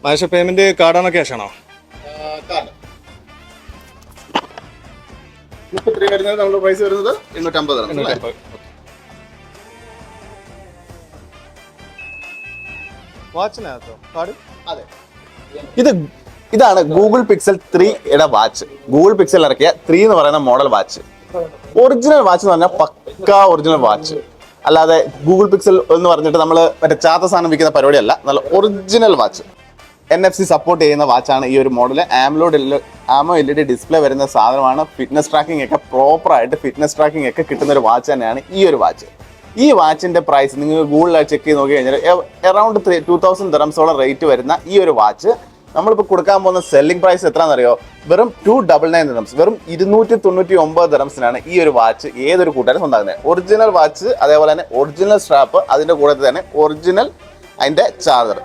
Mahesh payment കാർഡാണോ cash ആണോ? Card. ഇപ്പൊ ഇത്രയും വരുന്നത് നമ്മുടെ പ്രൈസ് വരുന്നത് 850. വാച്ചിനകത്തോ കാർഡ്? അതെ. ഇതാണ് ഗൂഗിൾ പിക്സൽ 3യുടെ വാച്ച്. ഗൂഗിൾ പിക്സൽ ഇറക്കിയ 3 എന്ന് പറയുന്ന മോഡൽ വാച്ച്. ഒറിജിനൽ വാച്ച് എന്ന് പറഞ്ഞാൽ പക്കാ ഒറിജിനൽ വാച്ച്. അല്ലാതെ ഗൂഗിൾ പിക്സൽ എന്ന് പറഞ്ഞിട്ട് നമ്മൾ മറ്റേ ചാത്ത സാധനം വിൽക്കുന്ന പരിപാടിയല്ല. നല്ല ഒറിജിനൽ വാച്ച്. NFC സപ്പോർട്ട് ചെയ്യുന്ന വാച്ചാണ് ഈ ഒരു മോഡൽ. AMOLED LED ഡിസ്പ്ലേ വരുന്ന സാധനമാണ്. ഫിറ്റ്നസ് ട്രാക്കിംഗ് ഒക്കെ പ്രോപ്പറായിട്ട് ഫിറ്റ്നസ് ട്രാക്കിംഗ് ഒക്കെ കിട്ടുന്ന ഒരു വാച്ച് തന്നെയാണ് ഈ ഒരു വാച്ച്. ഈ വാച്ചിന്റെ പ്രൈസ് നിങ്ങൾ ഗൂഗിളിൽ ചെക്ക് ചെയ്ത് നോക്കി കഴിഞ്ഞാൽ അറൗണ്ട് 2000 ദിറംസോളം റേറ്റ് വരുന്ന ഈ ഒരു വാച്ച് നമ്മളിപ്പോൾ കൊടുക്കാൻ പോകുന്ന സെല്ലിംഗ് പ്രൈസ് എത്രയാണെന്നറിയോ? വെറും 299 ദിറംസ്. വെറും 299 ദിറംസിനാണ് ഈ ഒരു വാച്ച് ഏതൊരു കൂട്ടുകാരും സ്വന്തമാക്കുന്നത്. ഒറിജിനൽ വാച്ച്, അതേപോലെ തന്നെ ഒറിജിനൽ സ്ട്രാപ്പ്, അതിന്റെ കൂടെ തന്നെ ഒറിജിനൽ അതിന്റെ ചാർജർ.